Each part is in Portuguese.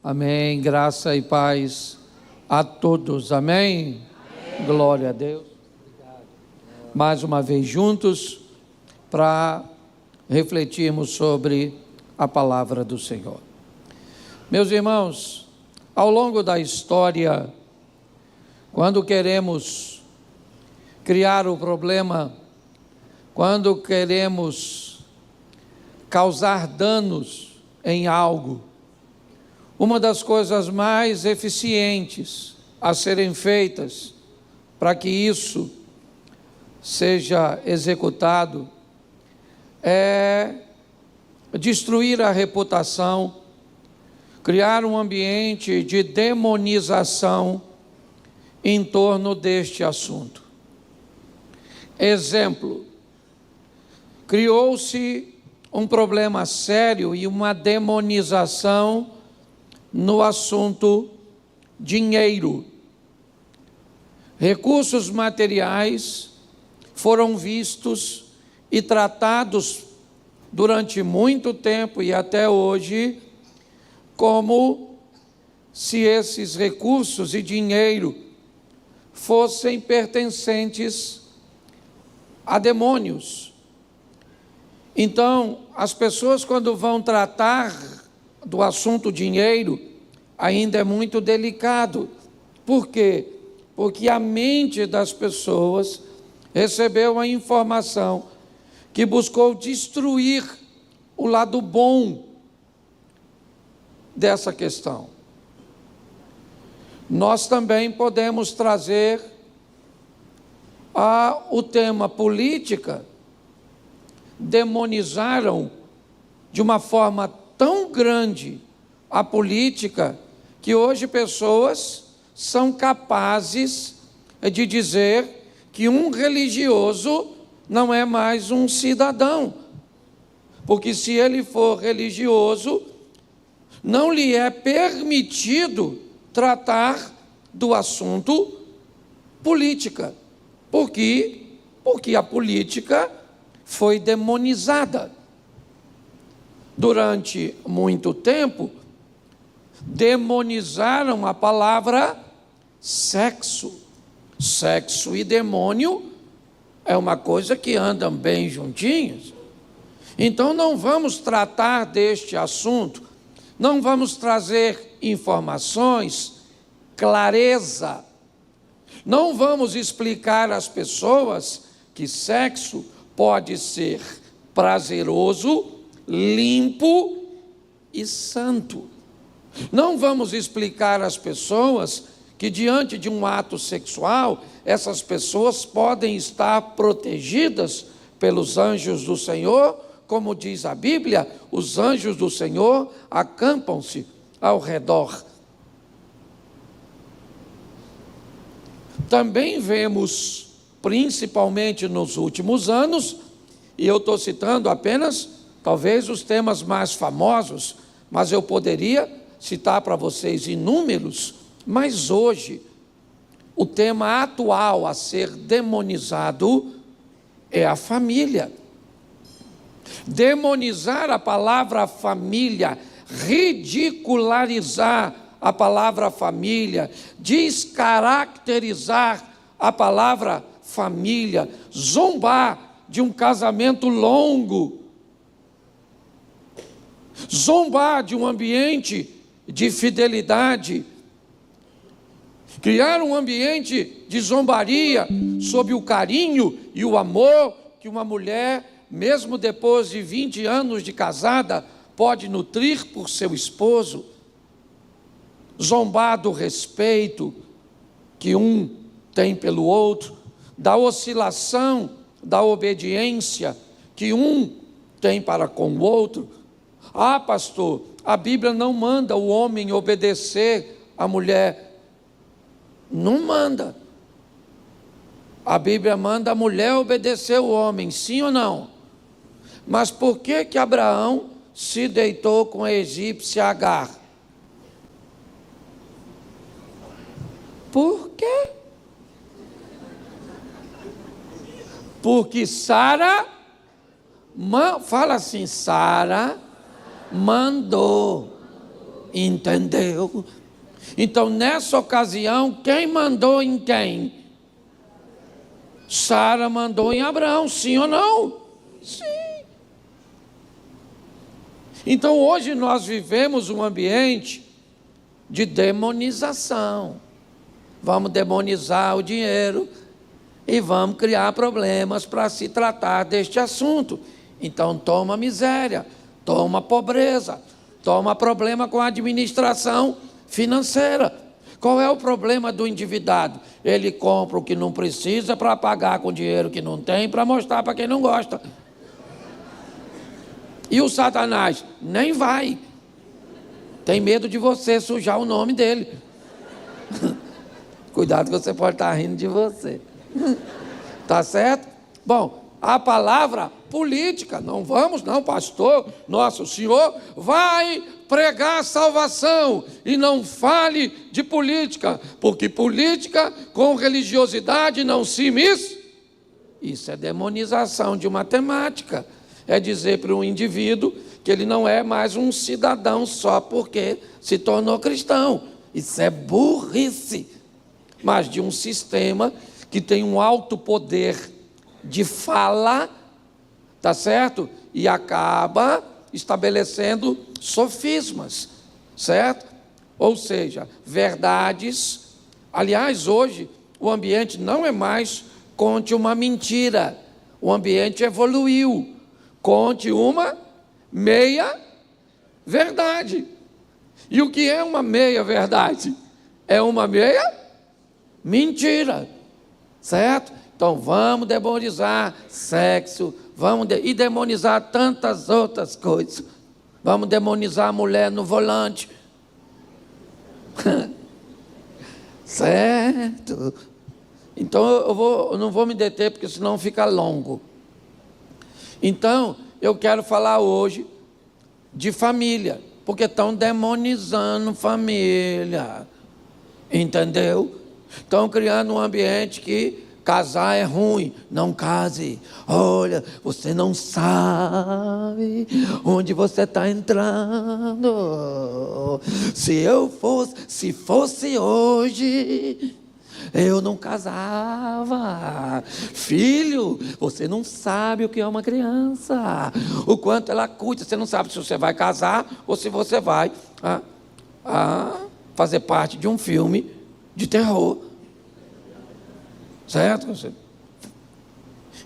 Amém. Graça e paz a todos. Amém. Amém. Glória a Deus. Obrigado. Mais uma vez juntos para refletirmos sobre a palavra do Senhor. Meus irmãos, ao longo da história, quando queremos criar o problema, quando queremos causar danos em algo, uma das coisas mais eficientes a serem feitas para que isso seja executado é destruir a reputação, criar um ambiente de demonização em torno deste assunto. Exemplo, criou-se um problema sério e uma demonização no assunto dinheiro. Recursos materiais foram vistos e tratados durante muito tempo e até hoje como se esses recursos e dinheiro fossem pertencentes a demônios. Então, as pessoas, quando vão tratar do assunto dinheiro, ainda é muito delicado. Por quê? Porque a mente das pessoas recebeu a informação que buscou destruir o lado bom dessa questão. Nós também podemos trazer o tema política. Demonizaram de uma forma tão grande a política que hoje pessoas são capazes de dizer que um religioso não é mais um cidadão, porque se ele for religioso, não lhe é permitido tratar do assunto política, porque a política foi demonizada. Durante muito tempo, demonizaram a palavra sexo. Sexo e demônio é uma coisa que andam bem juntinhos. Então não vamos tratar deste assunto, não vamos trazer informações, clareza. Não vamos explicar às pessoas que sexo pode ser prazeroso, limpo e santo. Não vamos explicar às pessoas que diante de um ato sexual, essas pessoas podem estar protegidas pelos anjos do Senhor, como diz a Bíblia, os anjos do Senhor acampam-se ao redor. Também vemos, principalmente nos últimos anos, e eu estou citando apenas talvez os temas mais famosos, mas eu poderia citar para vocês inúmeros, mas hoje o tema atual a ser demonizado é a família. Demonizar a palavra família, ridicularizar a palavra família, descaracterizar a palavra família, zombar de um casamento longo, zombar de um ambiente de fidelidade, criar um ambiente de zombaria sob o carinho e o amor que uma mulher, mesmo depois de 20 anos de casada, pode nutrir por seu esposo, zombar do respeito que um tem pelo outro, da oscilação, da obediência que um tem para com o outro. Ah, pastor, a Bíblia não manda o homem obedecer a mulher. Não manda. A Bíblia manda a mulher obedecer o homem, sim ou não? Mas por que Abraão se deitou com a egípcia Agar? Por quê? Porque Sara, fala assim, Sara mandou. Entendeu? Então, nessa ocasião, quem mandou em quem? Sara mandou em Abraão, sim ou não? Sim. Então, hoje nós vivemos um ambiente de demonização. Vamos demonizar o dinheiro e vamos criar problemas para se tratar deste assunto. Então, toma miséria, toma pobreza, toma problema com a administração financeira. Qual é o problema do endividado? Ele compra o que não precisa para pagar com dinheiro que não tem, para mostrar para quem não gosta. E o Satanás? Nem vai. Tem medo de você sujar o nome dele. Cuidado que você pode estar rindo de você. Tá certo? Bom, a palavra política, não vamos não, pastor, nosso senhor vai pregar salvação e não fale de política, porque política com religiosidade não se mistura. Isso é demonização de uma temática, é dizer para um indivíduo que ele não é mais um cidadão só porque se tornou cristão. Isso é burrice, mas de um sistema que tem um alto poder de fala, tá certo? E acaba estabelecendo sofismas, certo? Ou seja, verdades. Aliás, hoje o ambiente não é mais conte uma mentira, o ambiente evoluiu. Conte uma meia verdade. E o que é uma meia verdade? É uma meia mentira, certo? Então vamos demonizar sexo, e demonizar tantas outras coisas. Vamos demonizar a mulher no volante. Certo? Então eu não vou me deter, porque senão fica longo. Então, eu quero falar hoje de família, porque estão demonizando família, entendeu? Estão criando um ambiente que casar é ruim, não case. Olha, você não sabe onde você está entrando. Se fosse hoje, eu não casava. Filho, você não sabe o que é uma criança, o quanto ela custa. Você não sabe se você vai casar ou se você vai fazer parte de um filme de terror. Certo?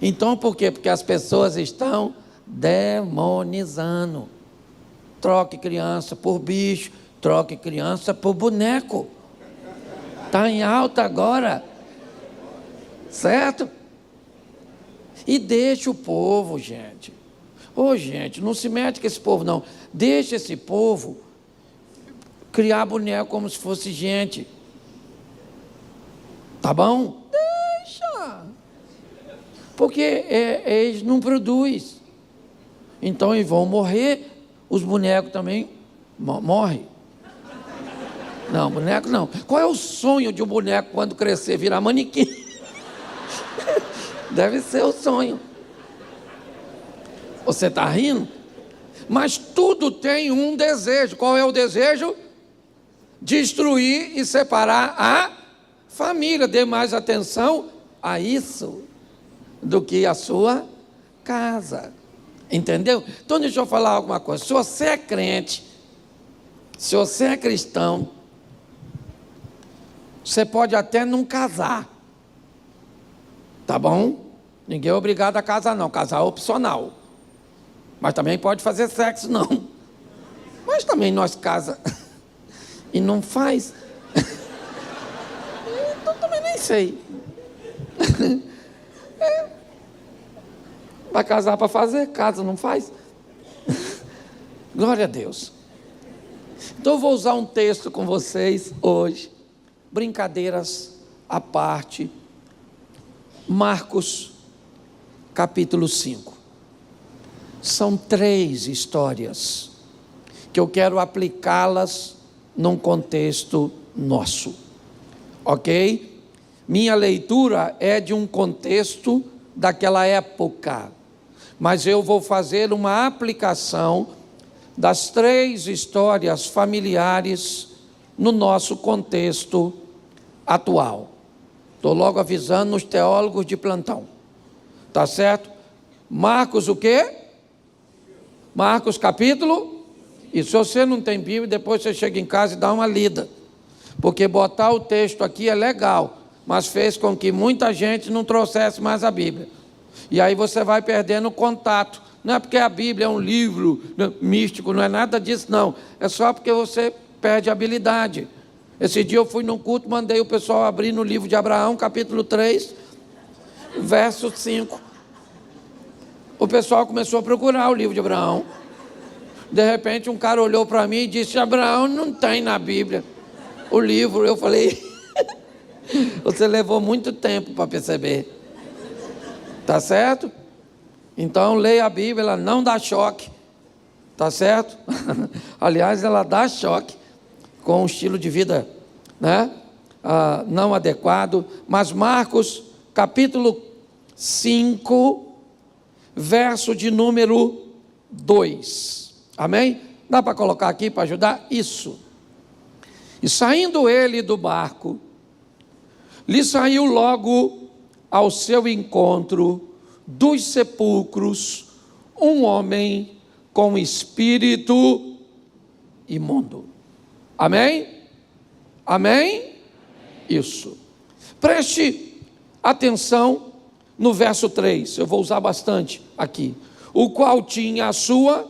Então, por quê? Porque as pessoas estão demonizando. Troque criança por bicho, troque criança por boneco. Está em alta agora, certo? E deixa o povo, gente. Gente, não se mete com esse povo, não. Deixa esse povo criar boneco como se fosse gente. Tá bom? Deixa. Porque eles não produzem. Então eles vão morrer, os bonecos também morrem. Não, boneco não. Qual é o sonho de um boneco quando crescer, virar manequim? Deve ser o sonho. Você está rindo? Mas tudo tem um desejo. Qual é o desejo? Destruir e separar a família. Dê mais atenção a isso do que a sua casa. Entendeu? Então deixa eu falar alguma coisa. Se você é crente, se você é cristão, você pode até não casar, tá bom? Ninguém é obrigado a casar não, casar é opcional. Mas também pode fazer sexo não. Mas também nós casa e não faz. Então também nem sei. Vai casar para fazer, casa não faz. Glória a Deus. Então eu vou usar um texto com vocês hoje. Brincadeiras à parte, Marcos, capítulo 5. São 3 histórias que eu quero aplicá-las num contexto nosso, ok? Minha leitura é de um contexto daquela época, mas eu vou fazer uma aplicação das 3 histórias familiares no nosso contexto atual. Estou logo avisando os teólogos de plantão. Tá certo? Marcos o quê? Marcos capítulo. E se você não tem Bíblia, depois você chega em casa e dá uma lida. Porque botar o texto aqui é legal, mas fez com que muita gente não trouxesse mais a Bíblia. E aí você vai perdendo contato. Não é porque a Bíblia é um livro místico, não é nada disso, não. É só porque você perde a habilidade. Esse dia eu fui num culto, mandei o pessoal abrir no livro de Abraão, capítulo 3, verso 5. O pessoal começou a procurar o livro de Abraão. De repente um cara olhou para mim e disse: Abraão não tem na Bíblia o livro. Eu falei: você levou muito tempo para perceber. Tá certo? Então leia a Bíblia, ela não dá choque. Tá certo? Aliás, ela dá choque com um estilo de vida, né? Não adequado. Mas Marcos capítulo 5, verso de número 2. Amém? Dá para colocar aqui para ajudar? Isso. E saindo ele do barco, lhe saiu logo ao seu encontro dos sepulcros um homem com espírito imundo. Amém? Amém? Isso. Preste atenção no verso 3, eu vou usar bastante aqui. O qual tinha a sua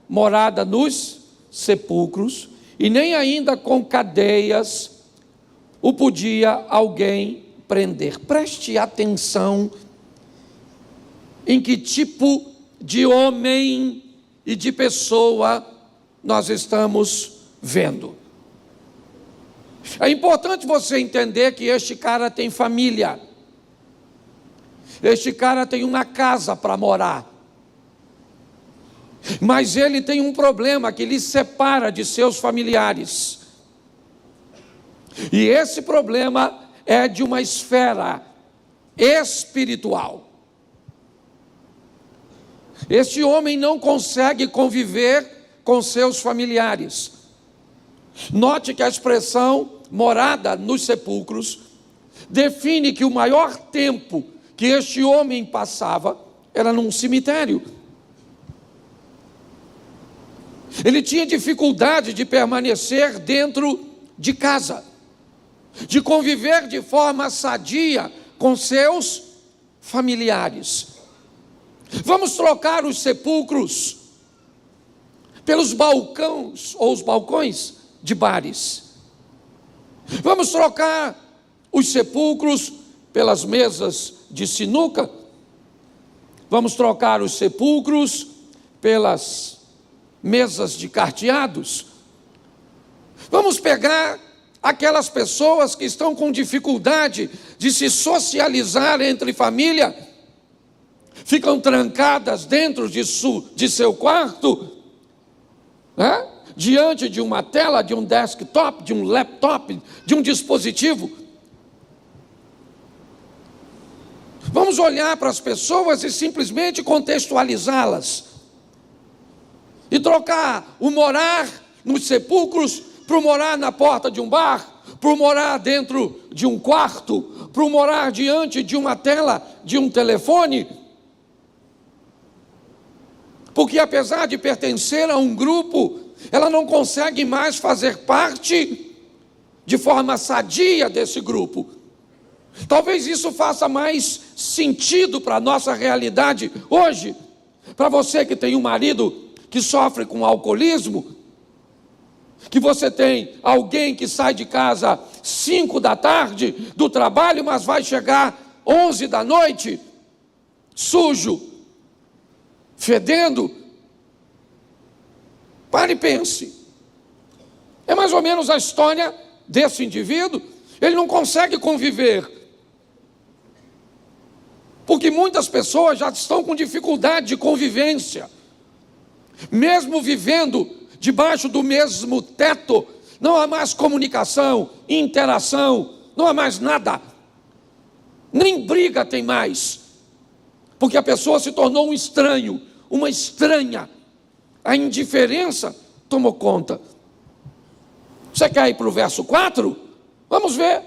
morada nos sepulcros, e nem ainda com cadeias o podia alguém prender. Preste atenção em que tipo de homem e de pessoa nós estamos vendo. É importante você entender que este cara tem família. Este cara tem uma casa para morar. Mas ele tem um problema que lhe separa de seus familiares. E esse problema é de uma esfera espiritual. Este homem não consegue conviver com seus familiares. Note que a expressão morada nos sepulcros define que o maior tempo que este homem passava era num cemitério. Ele tinha dificuldade de permanecer dentro de casa, de conviver de forma sadia com seus familiares. Vamos trocar os sepulcros pelos balcões ou os balcões de bares. Vamos trocar os sepulcros pelas mesas de sinuca. Vamos trocar os sepulcros pelas mesas de carteados. Vamos pegar aquelas pessoas que estão com dificuldade de se socializar entre família, ficam trancadas dentro de seu quarto, né? Diante de uma tela, de um desktop, de um laptop, de um dispositivo. Vamos olhar para as pessoas e simplesmente contextualizá-las. E trocar o morar nos sepulcros para o morar na porta de um bar, para o morar dentro de um quarto, para o morar diante de uma tela, de um telefone. Porque apesar de pertencer a um grupo, ela não consegue mais fazer parte de forma sadia desse grupo. Talvez isso faça mais sentido para a nossa realidade hoje. Para você que tem um marido que sofre com alcoolismo, que você tem alguém que sai de casa 5 da tarde do trabalho, mas vai chegar 11 da noite, sujo, fedendo. Pare e pense. É mais ou menos a história desse indivíduo. Ele não consegue conviver, porque muitas pessoas já estão com dificuldade de convivência. Mesmo vivendo debaixo do mesmo teto, não há mais comunicação, interação, não há mais nada. Nem briga tem mais, porque a pessoa se tornou um estranho, uma estranha. a indiferença tomou conta. Você quer ir para o verso 4? Vamos ver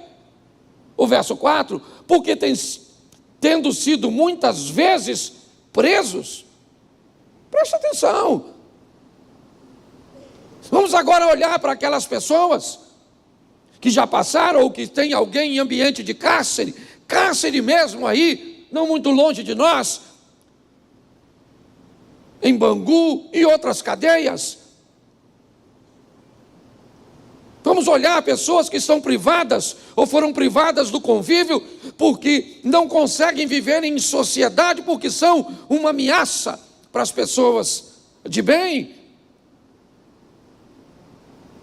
o verso 4. Porque tendo sido muitas vezes presos. Presta atenção. Vamos agora olhar para aquelas pessoas que já passaram ou que tem alguém em ambiente de cárcere, cárcere mesmo aí, não muito longe de nós, em Bangu e outras cadeias. Vamos olhar pessoas que estão privadas ou foram privadas do convívio porque não conseguem viver em sociedade, porque são uma ameaça para as pessoas de bem.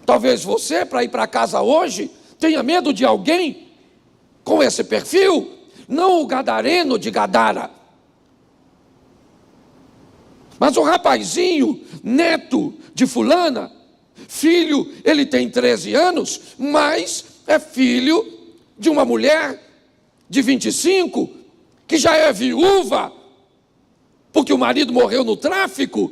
Talvez você, para ir para casa hoje, tenha medo de alguém com esse perfil, não o gadareno de Gadara, mas o rapazinho, neto de fulana, filho, ele tem 13 anos, mas é filho de uma mulher de 25, que já é viúva, porque o marido morreu no tráfico.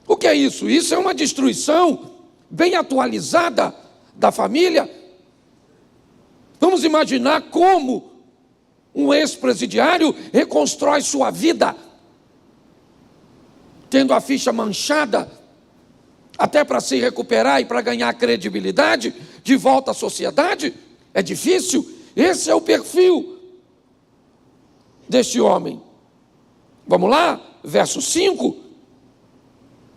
O que é isso? Isso é uma destruição bem atualizada da família. Vamos imaginar como um ex-presidiário reconstrói sua vida, tendo a ficha manchada, até para se recuperar e para ganhar credibilidade de volta à sociedade. É difícil. Esse é o perfil deste homem. Vamos lá, verso 5.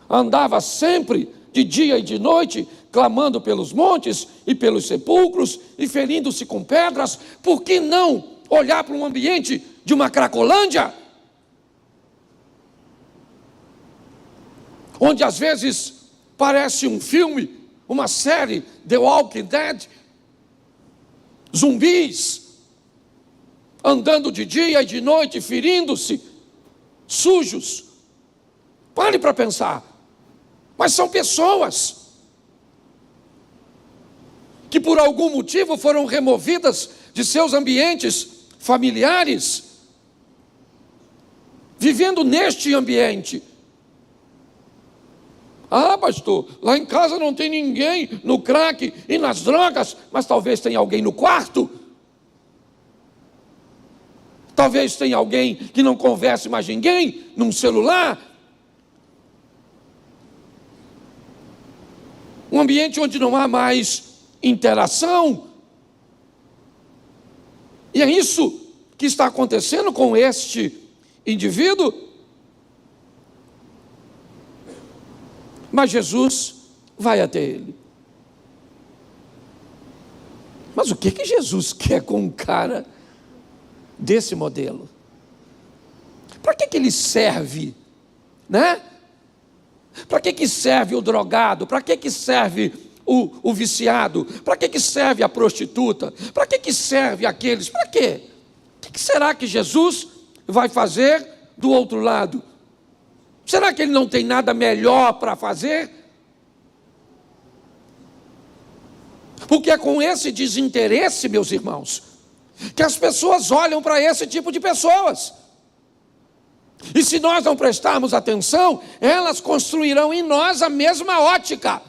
Andava sempre de dia e de noite, clamando pelos montes e pelos sepulcros e ferindo-se com pedras. Por que não olhar para um ambiente de uma Cracolândia, onde às vezes parece um filme, uma série, The Walking Dead, zumbis, andando de dia e de noite, ferindo-se, sujos. Pare para pensar. Mas são pessoas que por algum motivo foram removidas de seus ambientes familiares, vivendo neste ambiente. Ah, pastor, lá em casa não tem ninguém no crack e nas drogas, mas talvez tenha alguém no quarto. Talvez tenha alguém que não converse mais ninguém num celular. Um ambiente onde não há mais interação. E é isso que está acontecendo com este indivíduo. Mas Jesus vai até ele. Mas o que Jesus quer com um cara desse modelo? Para que ele serve, né? Para que serve o drogado? Para que serve o viciado? Para que serve a prostituta? Para que serve aqueles? Para quê? O que será que Jesus vai fazer do outro lado? Será que ele não tem nada melhor para fazer? Porque é com esse desinteresse, meus irmãos, que as pessoas olham para esse tipo de pessoas. E se nós não prestarmos atenção, elas construirão em nós a mesma ótica.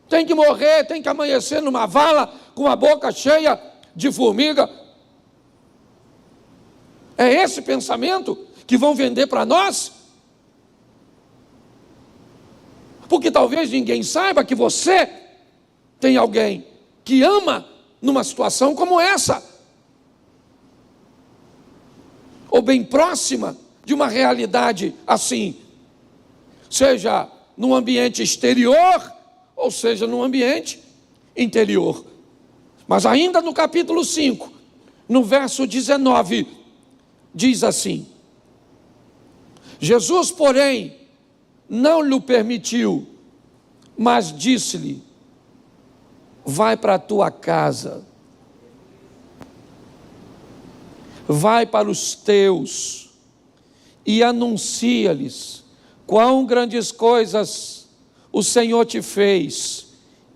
Tem que morrer, tem que amanhecer numa vala com a boca cheia de formiga. É esse pensamento que vão vender para nós? Porque talvez ninguém saiba que você tem alguém que ama numa situação como essa, ou bem próxima de uma realidade assim, seja no ambiente exterior, ou seja no ambiente interior. Mas ainda no capítulo 5, no verso 19, diz assim: Jesus, porém, não lhe permitiu, mas disse-lhe: vai para a tua casa, vai para os teus e anuncia-lhes quão grandes coisas o Senhor te fez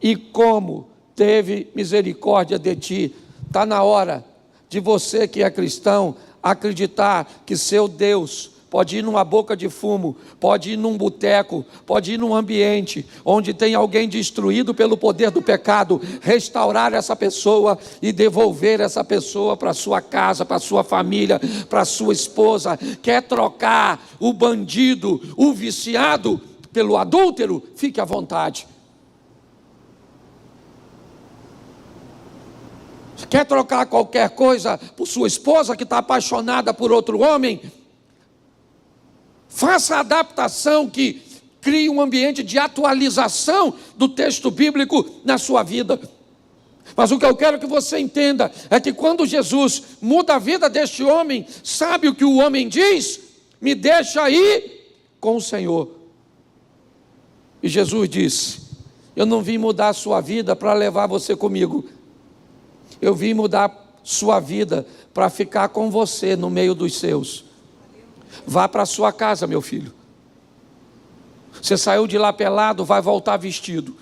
e como teve misericórdia de ti. Está na hora de você que é cristão acreditar que seu Deus pode ir numa boca de fumo, pode ir num boteco, pode ir num ambiente onde tem alguém destruído pelo poder do pecado, restaurar essa pessoa e devolver essa pessoa para sua casa, para sua família, para sua esposa. Quer trocar o bandido, o viciado pelo adúltero? Fique à vontade. Quer trocar qualquer coisa por sua esposa que está apaixonada por outro homem? Faça a adaptação que crie um ambiente de atualização do texto bíblico na sua vida. Mas o que eu quero que você entenda é que quando Jesus muda a vida deste homem, sabe o que o homem diz? Me deixa ir com o Senhor. E Jesus disse: eu não vim mudar a sua vida para levar você comigo. Eu vim mudar sua vida para ficar com você no meio dos seus. Vá para a sua casa, meu filho. Você saiu de lá pelado, vai voltar vestido.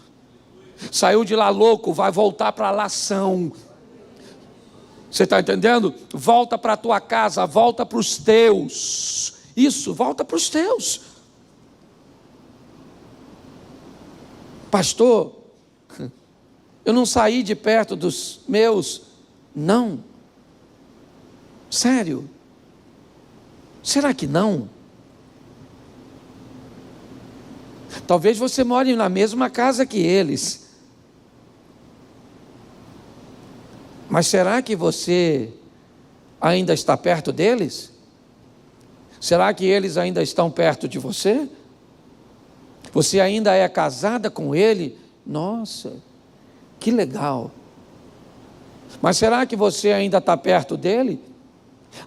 Saiu de lá louco, vai voltar para lá são. Você está entendendo? Volta para a tua casa, volta para os teus. Isso, volta para os teus. Pastor, eu não saí de perto dos meus. Não. Sério? Será que não? Talvez você more na mesma casa que eles. Mas será que você ainda está perto deles? Será que eles ainda estão perto de você? Você ainda é casada com ele? Nossa, que legal. Mas será que você ainda está perto dele?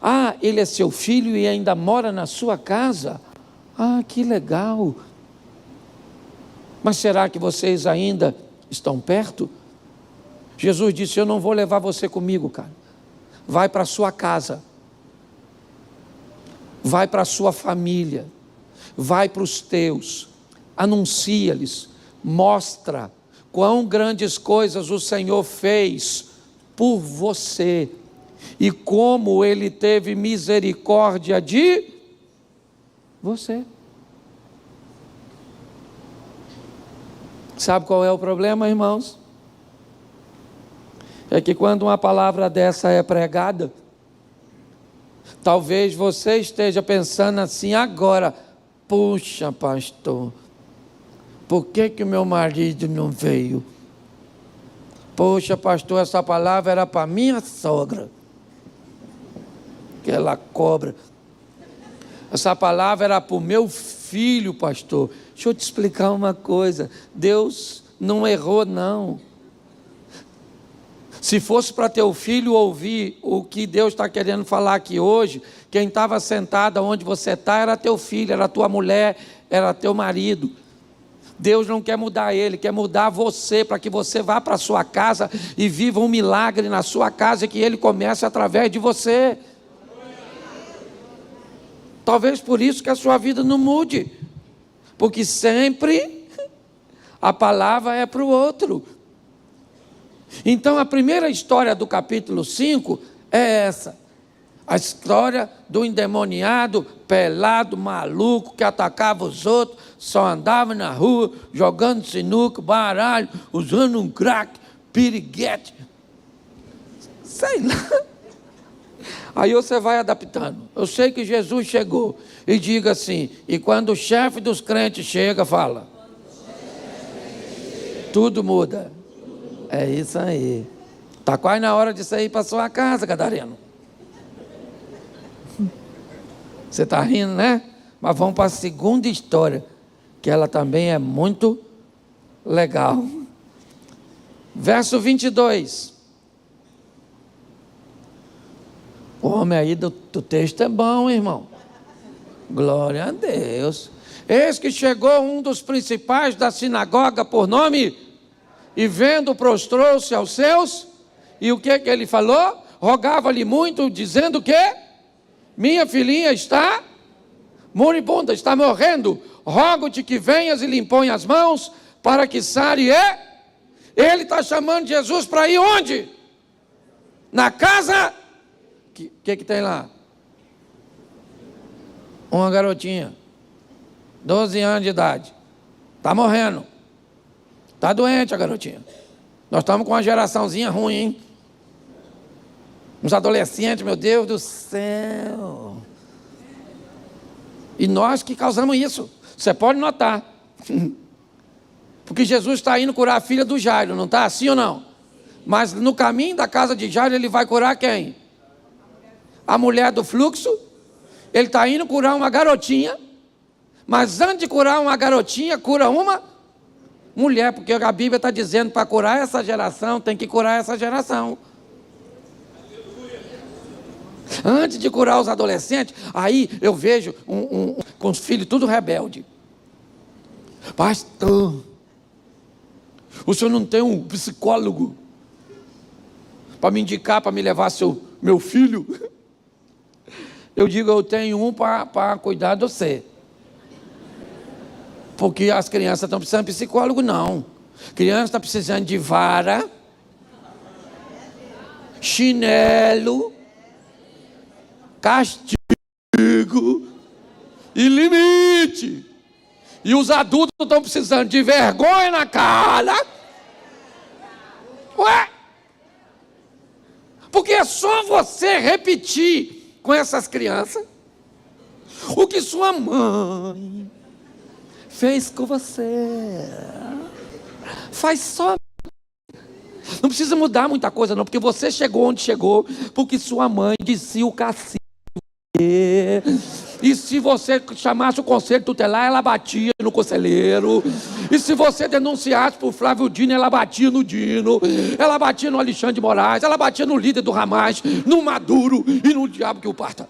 Ah, ele é seu filho e ainda mora na sua casa? Ah, que legal. Mas será que vocês ainda estão perto? Jesus disse: eu não vou levar você comigo, cara. Vai para a sua casa. Vai para a sua família. Vai para os teus. Anuncia-lhes. Mostra quão grandes coisas o Senhor fez por você e como Ele teve misericórdia de você. Sabe qual é o problema, irmãos? É que quando uma palavra dessa é pregada, talvez você esteja pensando assim agora: puxa, pastor, por que o meu marido não veio? Poxa, pastor, essa palavra era para minha sogra, aquela cobra. Essa palavra era para o meu filho, pastor. Deixa eu te explicar uma coisa: Deus não errou, não. Se fosse para teu filho ouvir o que Deus está querendo falar aqui hoje, quem estava sentado onde você está era teu filho, era tua mulher, era teu marido. Deus não quer mudar ele, quer mudar você, para que você vá para a sua casa e viva um milagre na sua casa e que ele comece através de você. Talvez por isso que a sua vida não mude, porque sempre a palavra é para o outro. Então a primeira história do capítulo 5 é essa. A história do endemoniado, pelado, maluco, que atacava os outros, só andava na rua, jogando sinuca, baralho, usando um crack, piriguete, sei lá. Aí você vai adaptando. Eu sei que Jesus chegou, e diga assim, e quando o chefe dos crentes chega, fala: tudo muda. É isso aí. Está quase na hora de sair para sua casa, Gadareno. Você está rindo, né? Mas vamos para a segunda história, que ela também é muito legal. Verso 22. O homem aí do texto é bom, irmão. Glória a Deus. Eis que chegou um dos principais da sinagoga, por nome, e vendo, prostrou-se aos seus. E o que ele falou? Rogava-lhe muito, dizendo que minha filhinha está moribunda, está morrendo. Rogo-te que venhas e lhe impõe as mãos, para que sare. Ele está chamando Jesus para ir onde? Na casa. O que tem lá? Uma garotinha, 12 anos de idade, está morrendo, está doente a garotinha. Nós estamos com uma geraçãozinha ruim, hein? Uns adolescentes, meu Deus do céu. E nós que causamos isso. Você pode notar. Porque Jesus está indo curar a filha do Jairo, não está? Sim ou não? Mas no caminho da casa de Jairo, ele vai curar quem? A mulher do fluxo. Ele está indo curar uma garotinha. Mas antes de curar uma garotinha, cura uma mulher. Porque a Bíblia está dizendo, para curar essa geração, tem que curar essa geração. Antes de curar os adolescentes, aí eu vejo com os filhos tudo rebelde. Pastor, o senhor não tem um psicólogo para me indicar, para me levar meu filho? Eu digo, eu tenho um para cuidar de você. Porque as crianças estão precisando de psicólogo, não. Criança está precisando de vara, chinelo, castigo e limite. E os adultos estão precisando de vergonha na cara. Ué? Porque é só você repetir com essas crianças o que sua mãe fez com você. Faz só. Não precisa mudar muita coisa não, porque você chegou onde chegou, porque sua mãe dizia o cacique. E se você chamasse o conselho tutelar, ela batia no conselheiro. E se você denunciasse por Flávio Dino, ela batia no Dino. Ela batia no Alexandre de Moraes. Ela batia no líder do Hamas, no Maduro e no diabo que o parta.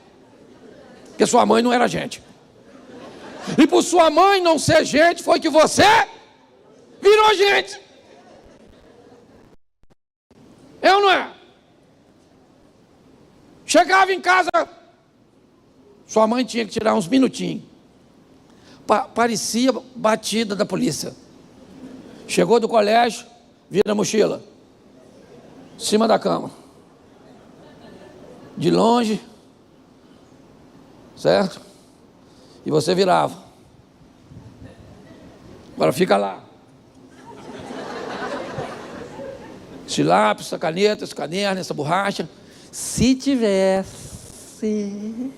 Porque sua mãe não era gente. E por sua mãe não ser gente, foi que você virou gente. É ou não é? Chegava em casa, sua mãe tinha que tirar uns minutinhos. Parecia batida da polícia. Chegou do colégio, vira a mochila, em cima da cama. De longe, certo? E você virava. Agora fica lá. Esse lápis, essa caneta, esse caderno, essa borracha. Se tivesse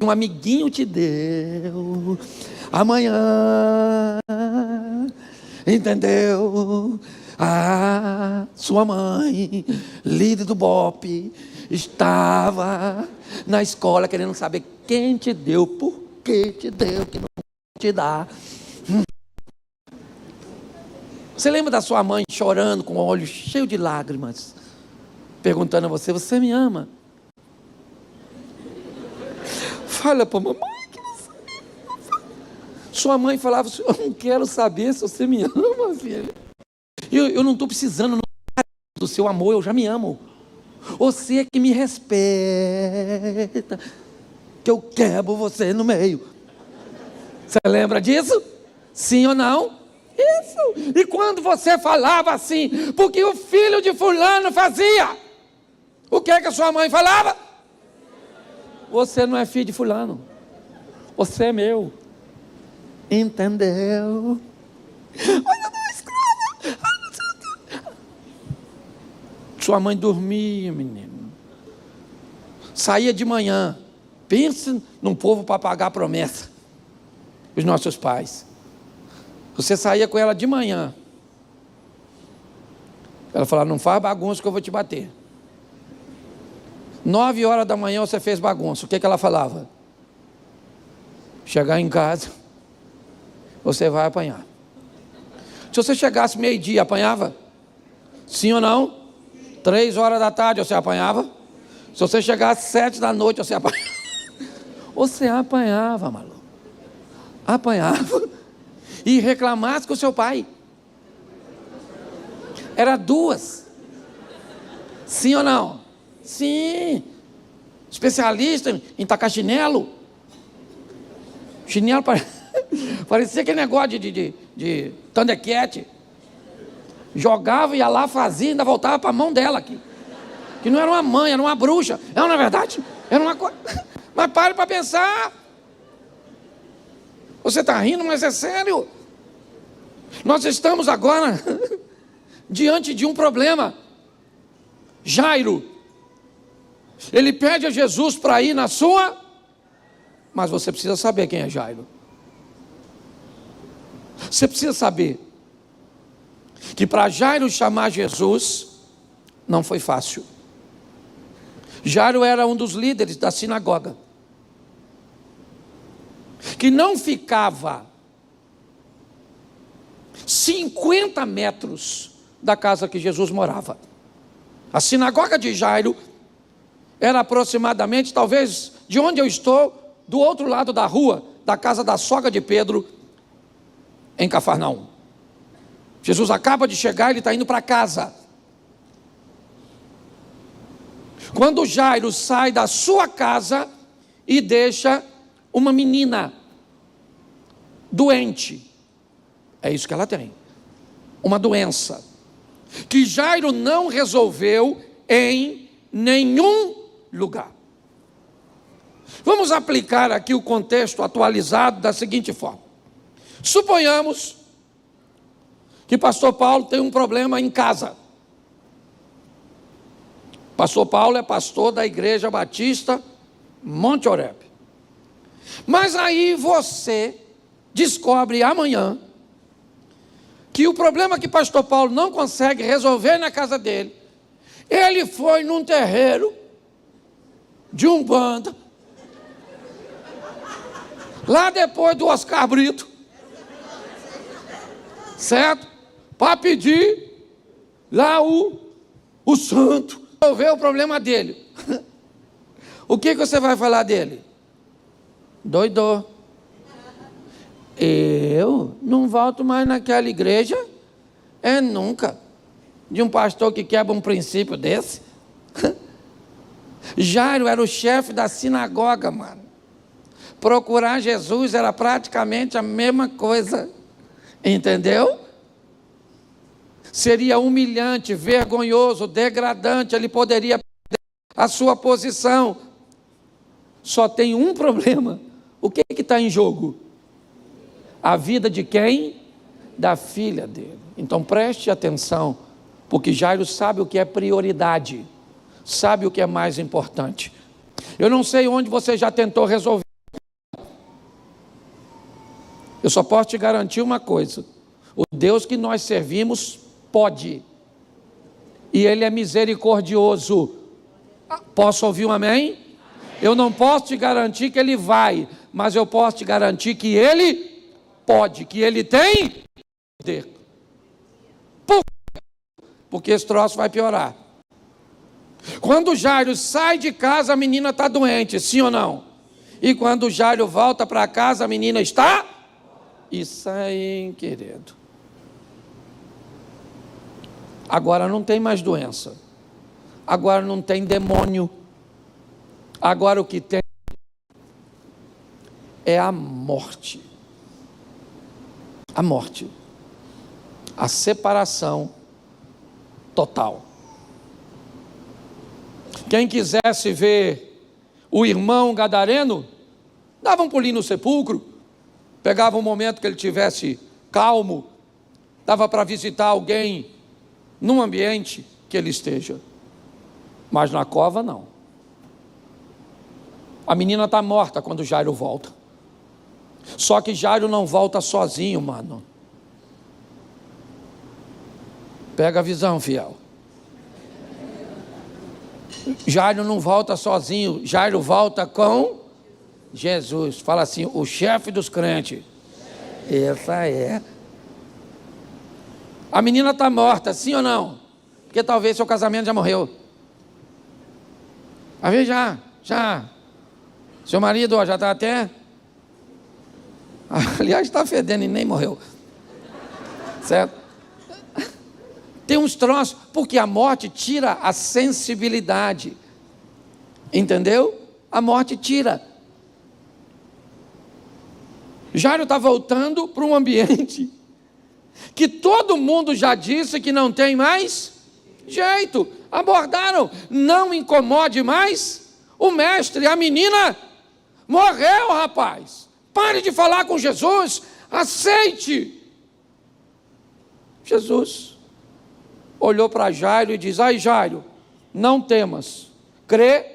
um amiguinho te deu amanhã, entendeu? A sua mãe, líder do BOPE, estava na escola querendo saber quem te deu, por que te deu, que não te dá. Você lembra da sua mãe chorando com o olho cheio de lágrimas, perguntando a você, você me ama? Fala para a mamãe que você me ama. Sua mãe falava, eu não quero saber se você me ama, filha. Eu não estou precisando do seu amor, eu já me amo. Você é que me respeita, que eu quebro você no meio. Você lembra disso? Sim ou não? Isso. E quando você falava assim, porque o filho de fulano fazia, o que é que a sua mãe falava? Você não é filho de fulano, você é meu. Entendeu? Olha a escola. Sua mãe dormia, menino. Saía de manhã. Pensa num povo para pagar a promessa. Os nossos pais. Você saía com ela de manhã. Ela falava, não faz bagunça que eu vou te bater. 9 horas da manhã você fez bagunça. O que ela falava? Chegar em casa, você vai apanhar. Se você chegasse meio-dia, apanhava? Sim ou não? 3 horas da tarde você apanhava? Se você chegasse 7 da noite, você apanhava? Você apanhava, maluco. Apanhava. E reclamasse com o seu pai. Era 2. Sim ou não? Sim. Especialista em tacar chinelo. Chinelo parecia aquele negócio de Thundercat. Jogava, ia lá, fazia, ainda voltava para a mão dela aqui. Que não era uma mãe, era uma bruxa. Não é verdade? Era uma coisa. Mas pare para pensar. Você está rindo, mas é sério. Nós estamos agora diante de um problema. Jairo, ele pede a Jesus para ir na sua, mas você precisa saber quem é Jairo. Você precisa saber que para Jairo chamar Jesus não foi fácil. Jairo era um dos líderes da sinagoga, que não ficava 50 metros da casa que Jesus morava. A sinagoga de Jairo era aproximadamente, talvez, de onde eu estou, do outro lado da rua, da casa da sogra de Pedro, em Cafarnaum. Jesus acaba de chegar, ele está indo para casa. Quando Jairo sai da sua casa e deixa uma menina doente, é isso que ela tem, uma doença, que Jairo não resolveu em nenhum lugar. Vamos aplicar aqui o contexto atualizado da seguinte forma. Suponhamos que pastor Paulo tem um problema em casa. Pastor Paulo é pastor da Igreja Batista Monte Oreb. Mas aí você descobre amanhã que o problema que pastor Paulo não consegue resolver na casa dele, ele foi num terreiro de Umbanda, lá depois do Oscar Brito, certo? Para pedir lá o santo, resolver o problema dele. O que você vai falar dele? Doidou. Eu não volto mais naquela igreja, nunca, de um pastor que quebra um princípio desse. Jairo era o chefe da sinagoga, mano. Procurar Jesus era praticamente a mesma coisa, entendeu? Seria humilhante, vergonhoso, degradante, ele poderia perder a sua posição. Só tem um problema. O que está em jogo? A vida de quem? Da filha dele. Então preste atenção, porque Jairo sabe o que é prioridade, sabe o que é mais importante. Eu não sei onde você já tentou resolver. Eu só posso te garantir uma coisa: o Deus que nós servimos pode, e Ele é misericordioso. Posso ouvir um amém? Eu não posso te garantir que Ele vai, mas eu posso te garantir que Ele pode, que Ele tem poder. Por quê? Porque esse troço vai piorar. Quando Jairo sai de casa, a menina está doente, sim ou não? E quando Jairo volta para casa, a menina está? Isso aí, querido. Agora não tem mais doença. Agora não tem demônio. Agora o que tem é a morte. A morte. A separação total. Quem quisesse ver o irmão gadareno, dava um pulinho no sepulcro, pegava um momento que ele tivesse calmo, dava para visitar alguém num ambiente que ele esteja. Mas na cova não. A menina está morta quando Jairo volta. Só que Jairo não volta sozinho, mano. Pega a visão, fiel. Jairo não volta sozinho, Jairo volta com Jesus. Fala assim, o chefe dos crentes. Essa é. A menina está morta, sim ou não? Porque talvez seu casamento já morreu. Às vezes já. Seu marido já está até... Aliás, está fedendo e nem morreu. Certo? Tem uns troços, porque a morte tira a sensibilidade. Entendeu? A morte tira. Jairo está voltando para um ambiente que todo mundo já disse que não tem mais jeito. Abordaram, não incomode mais o mestre. A menina Morreu, rapaz. Pare de falar com Jesus. Aceite. Jesus olhou para Jairo e diz: ai, Jairo, não temas. Crê,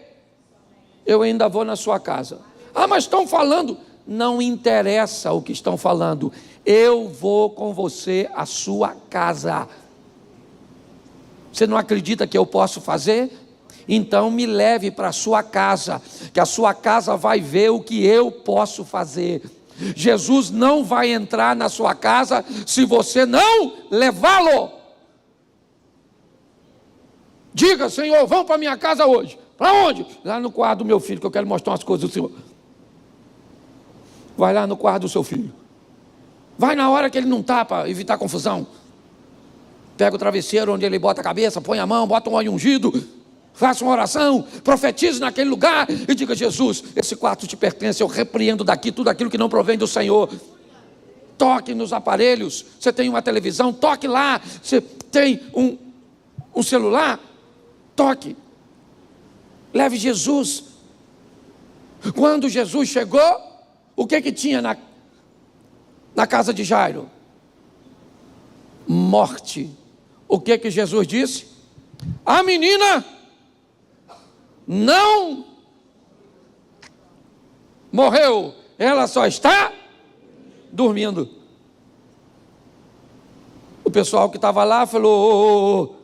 eu ainda vou na sua casa. Ah, mas estão falando. Não interessa o que estão falando. Eu vou com você à sua casa. Você não acredita que eu posso fazer? Então me leve para a sua casa, que a sua casa vai ver o que eu posso fazer. Jesus não vai entrar na sua casa se você não levá-lo. Diga: Senhor, vamos para minha casa hoje. Para onde? Lá no quarto do meu filho, que eu quero mostrar umas coisas do Senhor. Vai lá no quarto do seu filho. Vai na hora que ele não está, para evitar confusão. Pega o travesseiro onde ele bota a cabeça, põe a mão, bota um óleo ungido, faça uma oração, profetize naquele lugar e diga: Jesus, esse quarto te pertence, eu repreendo daqui tudo aquilo que não provém do Senhor. Toque nos aparelhos. Você tem uma televisão, toque lá. Você tem um celular, toque. Leve Jesus. Quando Jesus chegou, o que tinha na casa de Jairo? Morte. O que Jesus disse? A menina não morreu, ela só está dormindo. O pessoal que estava lá falou: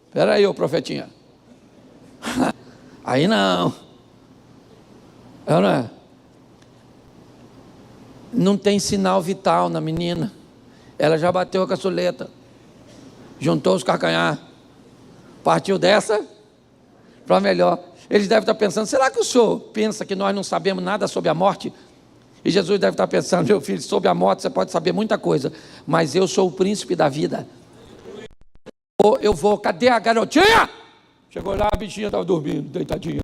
espera aí, ô profetinha. Aí não. Não tem sinal vital na menina. Ela já bateu a caçuleta, juntou os calcanhar, partiu dessa para melhor. Eles devem estar pensando: será que o senhor pensa que nós não sabemos nada sobre a morte? E Jesus deve estar pensando: meu filho, sobre a morte você pode saber muita coisa, mas eu sou o príncipe da vida. Cadê a garotinha? Chegou lá, a bichinha estava dormindo, deitadinha.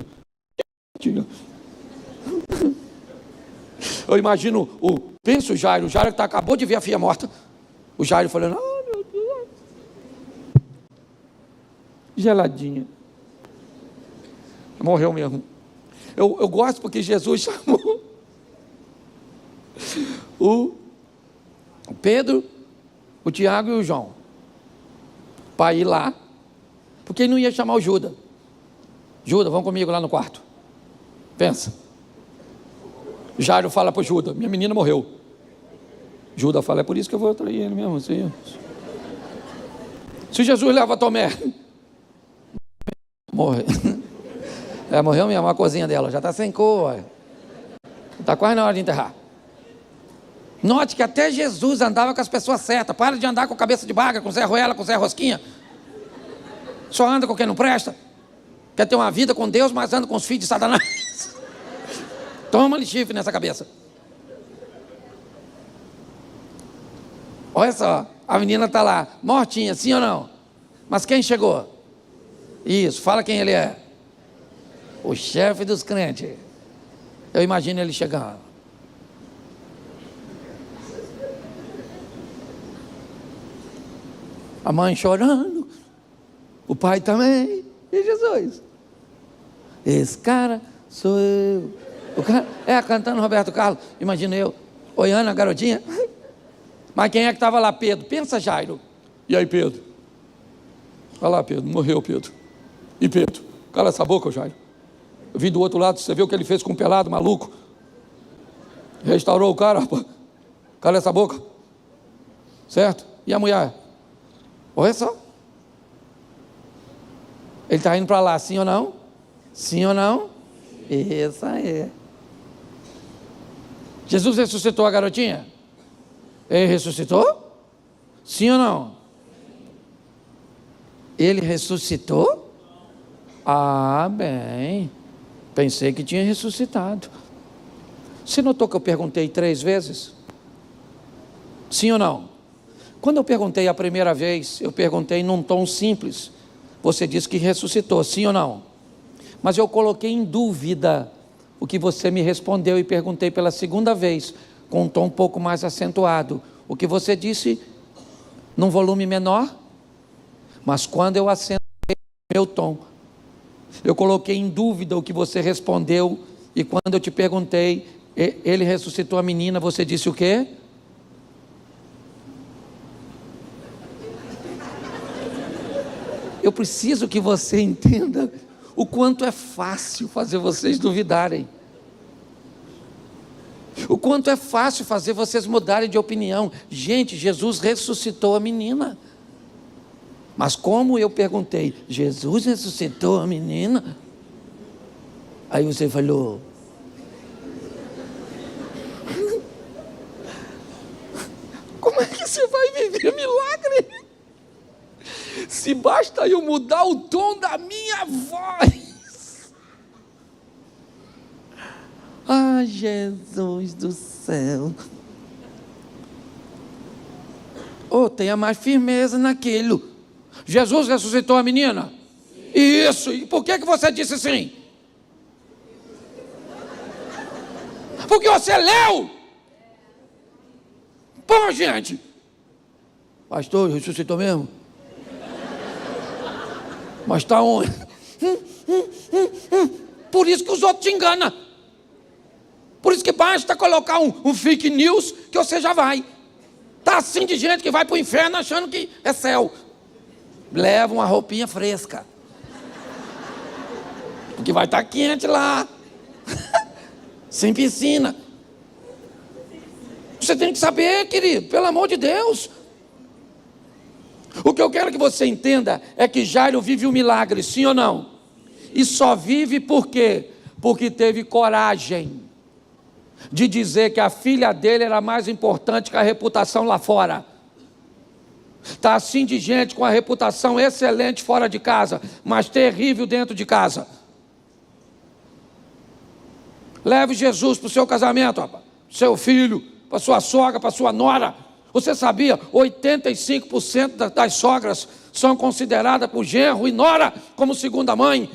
Eu imagino pensa o Jairo que acabou de ver a filha morta. O Jairo falando: oh, meu Deus, geladinha. Morreu mesmo. Eu gosto porque Jesus chamou o Pedro, o Tiago e o João para ir lá, porque ele não ia chamar o Judas. Judas, vamos comigo lá no quarto. Pensa. Jairo fala para o Judas: minha menina morreu. Judas fala: é por isso que eu vou trair ele mesmo. Assim. Se Jesus leva Tomé, morre. Morreu mesmo, a cozinha dela já está sem cor. Está quase na hora de enterrar. Note que até Jesus andava com as pessoas certas. Para de andar com cabeça de baga, com Zé Ruela, com Zé Rosquinha. Só anda com quem não presta. Quer ter uma vida com Deus, mas anda com os filhos de Satanás. Toma-lhe chifre nessa cabeça. Olha só, a menina está lá, mortinha, sim ou não? Mas quem chegou? Isso, fala quem ele é. O chefe dos crentes. Eu imagino ele chegando. A mãe chorando, o pai também. E Jesus? Esse cara sou eu. O cara cantando Roberto Carlos. Imagina eu, olhando a garotinha. Mas quem é que estava lá? Pedro. Pensa, Jairo. E aí, Pedro? Olha lá, Pedro. Morreu, Pedro. E Pedro? Cala essa boca, Jairo. Eu vim do outro lado, você viu o que ele fez com um pelado maluco? Restaurou o cara, rapaz. Cala essa boca. Certo? E a mulher? Olha só. Ele está indo para lá, sim ou não? Sim ou não? Isso aí. Jesus ressuscitou a garotinha? Ele ressuscitou? Sim ou não? Ele ressuscitou? Ah, bem. Pensei que tinha ressuscitado. Você notou que eu perguntei 3 vezes? Sim ou não? Quando eu perguntei a primeira vez, eu perguntei num tom simples. Você disse que ressuscitou, sim ou não? Mas eu coloquei em dúvida o que você me respondeu e perguntei pela segunda vez, com um tom um pouco mais acentuado. O que você disse num volume menor, mas quando eu acentuei meu tom, eu coloquei em dúvida o que você respondeu E quando eu te perguntei, ele ressuscitou a menina, você disse o quê? Eu preciso que você entenda o quanto é fácil fazer vocês duvidarem. O quanto é fácil fazer vocês mudarem de opinião. Gente, Jesus ressuscitou a menina. Mas como eu perguntei, Jesus ressuscitou a menina? Aí você falou... Como é que você vai viver milagre? Se basta eu mudar o tom da minha voz. Ai, Jesus do céu. Tenha mais firmeza naquilo. Jesus ressuscitou a menina? Sim. Isso. E por que você disse sim? Porque você leu. Pô, gente. Pastor, ressuscitou mesmo? Mas está onde? Por isso que os outros te enganam. Por isso que basta colocar um fake news que você já vai. Está assim de gente que vai para o inferno achando que é céu. Leva uma roupinha fresca. Porque vai estar quente lá. Sem piscina. Você tem que saber, querido, pelo amor de Deus. O que eu quero que você entenda é que Jairo vive um milagre, sim ou não? E só vive por quê? Porque teve coragem de dizer que a filha dele era mais importante que a reputação lá fora. Está assim de gente com a reputação excelente fora de casa, mas terrível dentro de casa. Leve Jesus para o seu casamento, rapaz. Seu filho, para sua sogra, para sua nora. Você sabia? 85% das sogras são consideradas por genro e nora como segunda mãe.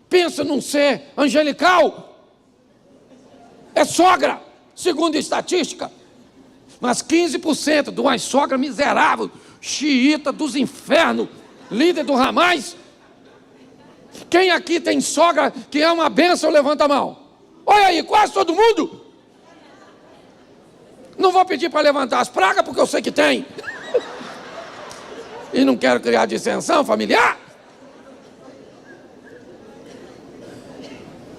Pensa num ser angelical. É sogra, segundo a estatística. Mas 15% de uma sogra miserável, xiita dos infernos, líder do Hamas. Quem aqui tem sogra que é uma bênção, levanta a mão. Olha aí, quase todo mundo. Não vou pedir para levantar as pragas, porque eu sei que tem. E não quero criar dissensão familiar.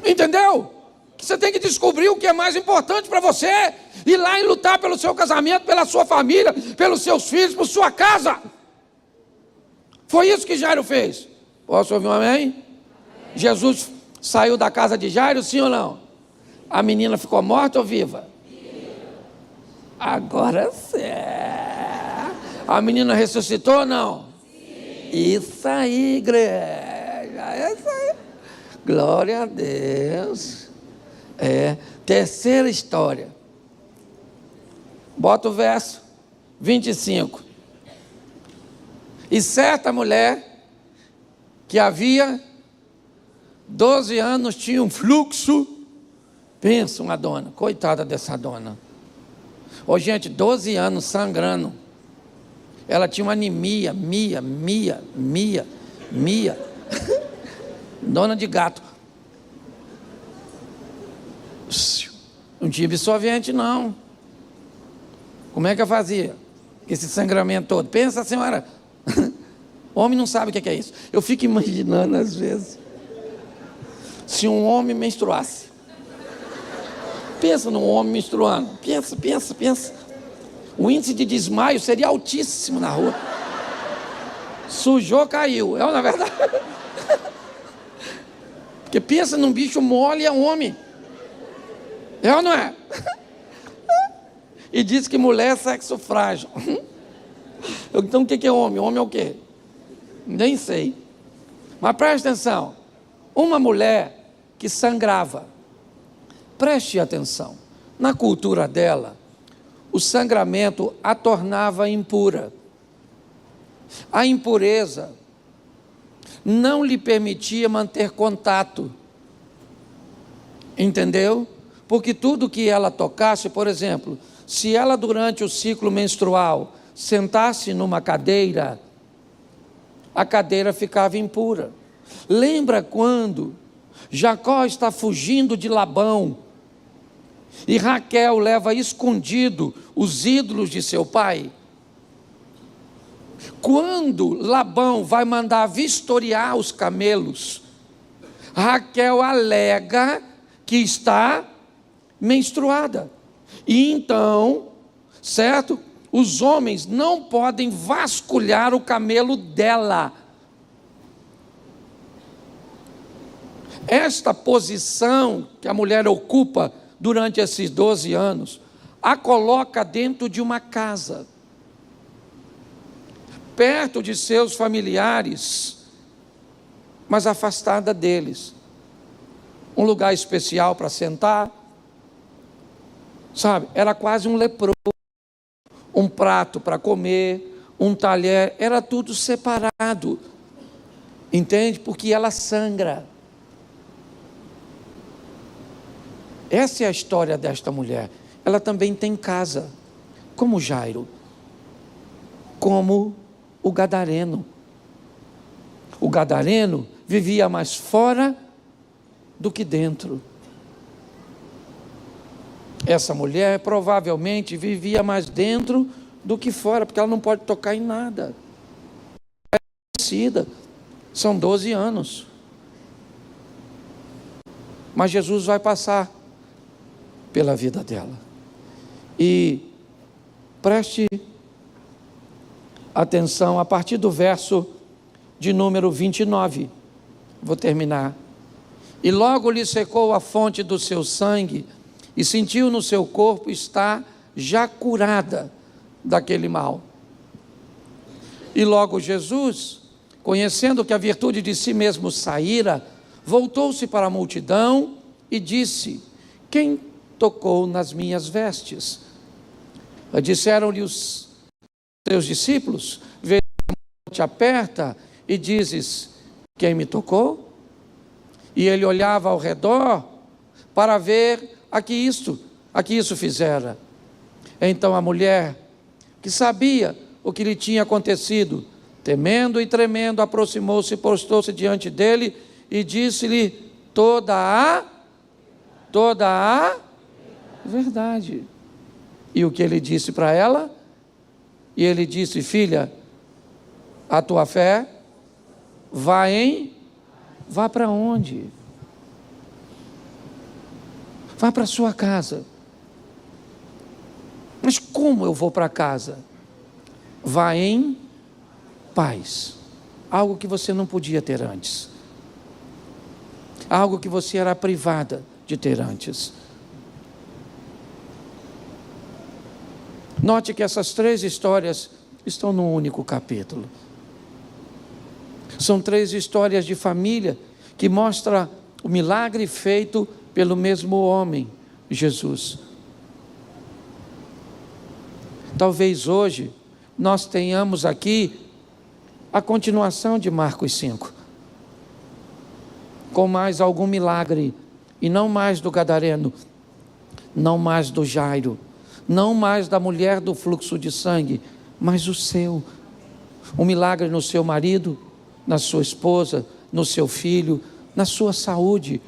Entendeu? Que você tem que descobrir o que é mais importante para você. Ir lá e lutar pelo seu casamento, pela sua família, pelos seus filhos, por sua casa. Foi isso que Jairo fez. Posso ouvir um amém? Amém. Jesus saiu da casa de Jairo, sim ou não? A menina ficou morta ou viva? Agora sim. A menina ressuscitou ou não? Sim. Isso aí, igreja. Isso aí. Glória a Deus. Terceira história. Bota o verso 25. E certa mulher que havia 12 anos tinha um fluxo. Pensa uma dona, coitada dessa dona. Gente, 12 anos sangrando. Ela tinha uma anemia, mia. Dona de gato. Não tinha absorvente, não. Como é que eu fazia? Esse sangramento todo. Pensa, senhora. Homem não sabe o que é isso. Eu fico imaginando às vezes. Se um homem menstruasse. Pensa num homem menstruando. Pensa. O índice de desmaio seria altíssimo na rua. Sujou, caiu. Na verdade. Porque pensa num bicho mole, é homem. Ou não é? E diz que mulher é sexo frágil. Então o que é homem? Homem é o quê? Nem sei. Mas preste atenção. Uma mulher que sangrava. Preste atenção, na cultura dela, o sangramento a tornava impura. A impureza não lhe permitia manter contato. Entendeu? Porque tudo que ela tocasse, por exemplo, se ela durante o ciclo menstrual sentasse numa cadeira, a cadeira ficava impura. Lembra quando Jacó está fugindo de Labão. E Raquel leva escondido os ídolos de seu pai. Quando Labão vai mandar vistoriar os camelos, Raquel alega que está menstruada. E então, certo? Os homens não podem vasculhar o camelo dela. Esta posição que a mulher ocupa durante esses 12 anos, a coloca dentro de uma casa, perto de seus familiares, mas afastada deles. Um lugar especial para sentar, sabe? Era quase um leproso. Um prato para comer, um talher, era tudo separado. Entende? Porque ela sangra. Essa é a história desta mulher. Ela também tem casa, como Jairo, como o gadareno. O gadareno vivia mais fora do que dentro. Essa mulher provavelmente vivia mais dentro do que fora, porque ela não pode tocar em nada. É conhecida. São 12 anos. Mas Jesus vai passar pela vida dela. E preste atenção a partir do verso de número 29. Vou terminar. E logo lhe secou a fonte do seu sangue, e sentiu no seu corpo estar já curada daquele mal. E logo Jesus, conhecendo que a virtude de si mesmo saíra, voltou-se para a multidão e disse: quem tocou nas minhas vestes? Disseram-lhe os seus discípulos: vê, te aperta e dizes: quem me tocou? E ele olhava ao redor para ver a que isso fizera. Então a mulher, que sabia o que lhe tinha acontecido, temendo e tremendo, aproximou-se e postou-se diante dele e disse-lhe toda a verdade. E o que ele disse para ela? E ele disse: filha, a tua fé vá para onde? Vá para a sua casa. Mas como eu vou para casa? Vá em paz. Algo que você não podia ter antes. Algo que você era privada de ter antes. Note que essas 3 histórias estão num único capítulo. São 3 histórias de família que mostram o milagre feito pelo mesmo homem, Jesus. Talvez hoje nós tenhamos aqui a continuação de Marcos 5, com mais algum milagre, e não mais do gadareno, não mais do Jairo, não mais da mulher do fluxo de sangue, mas o seu. Um milagre no seu marido, na sua esposa, no seu filho, na sua saúde,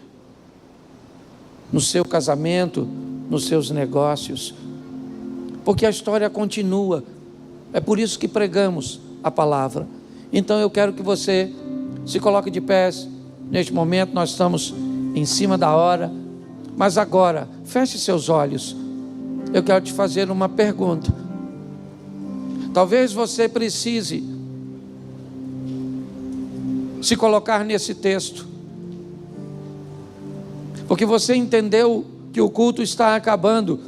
no seu casamento, nos seus negócios. Porque a história continua. É por isso que pregamos a palavra. Então eu quero que você se coloque de pés. Neste momento nós estamos em cima da hora. Mas agora, feche seus olhos. Eu quero te fazer uma pergunta. Talvez você precise se colocar nesse texto, porque você entendeu que o culto está acabando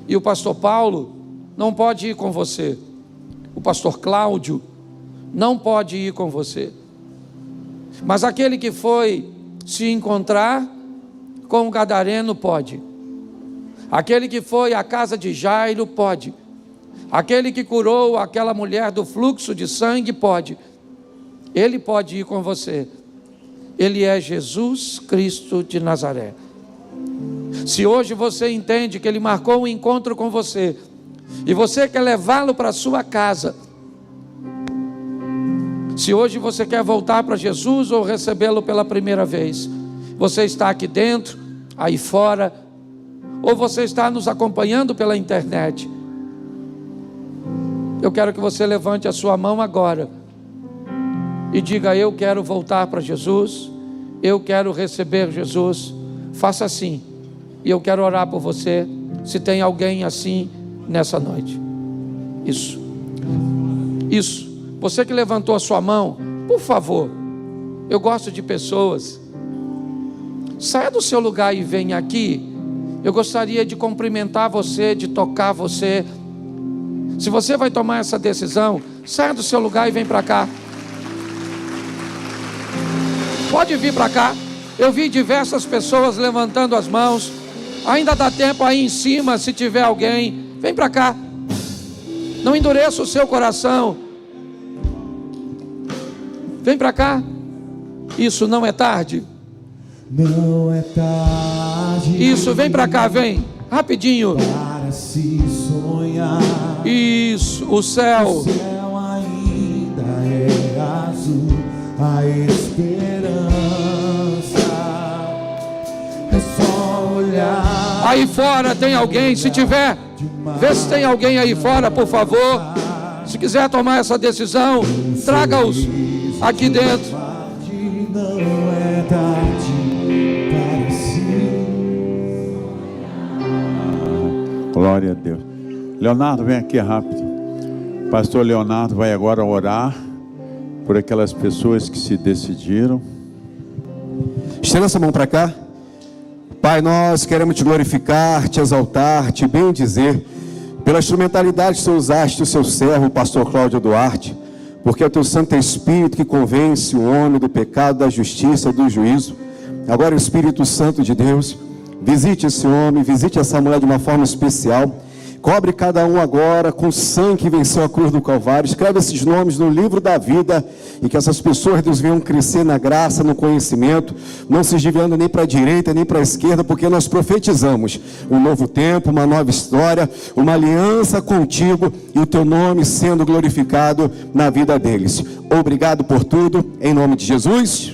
e o pastor Paulo não pode ir com você, o pastor Cláudio não pode ir com você, mas aquele que foi se encontrar com o gadareno pode, aquele que foi à casa de Jairo pode, aquele que curou aquela mulher do fluxo de sangue pode. Ele pode ir com você. Ele é Jesus Cristo de Nazaré. Se hoje você entende que Ele marcou um encontro com você, e você quer levá-lo para a sua casa, se hoje você quer voltar para Jesus ou recebê-lo pela primeira vez, Você está aqui dentro, aí fora, ou você está nos acompanhando pela internet. Eu quero que você levante a sua mão agora e diga: eu quero voltar para Jesus, eu quero receber Jesus. Faça assim, e eu quero orar por você, se tem alguém assim nessa noite. Isso, você que levantou a sua mão, por favor, eu gosto de pessoas, saia do seu lugar e venha aqui. Eu gostaria de cumprimentar você, de tocar você. Se você vai tomar essa decisão, saia do seu lugar e vem para cá. Pode vir para cá. Eu vi diversas pessoas levantando as mãos. Ainda dá tempo aí em cima, se tiver alguém. Vem para cá. Não endureça o seu coração. Vem para cá. Isso, não é tarde. Não é tarde. Isso, vem para cá, vem. Rapidinho. Para se sonhar. Isso, o céu. O céu ainda é azul. A esperança é só olhar. Aí fora tem alguém, se tiver, vê se tem alguém aí fora, por favor. Se quiser tomar essa decisão, traga-os aqui dentro. Não é tarde para se. Glória a Deus. Leonardo, vem aqui rápido. Pastor Leonardo vai agora orar por aquelas pessoas que se decidiram. Estenda essa mão para cá. Pai, nós queremos te glorificar, te exaltar, te bendizer pela instrumentalidade que você usaste o seu servo, o pastor Cláudio Duarte, porque é o teu Santo Espírito que convence o homem do pecado, da justiça, do juízo. Agora o Espírito Santo de Deus visite esse homem, visite essa mulher de uma forma especial. Cobre cada um agora com o sangue que venceu a cruz do Calvário. Escreve esses nomes no livro da vida. E que essas pessoas, Deus, venham crescer na graça, no conhecimento, não se desviando nem para a direita, nem para a esquerda, porque nós profetizamos um novo tempo, uma nova história, uma aliança contigo e o teu nome sendo glorificado na vida deles. Obrigado por tudo, em nome de Jesus.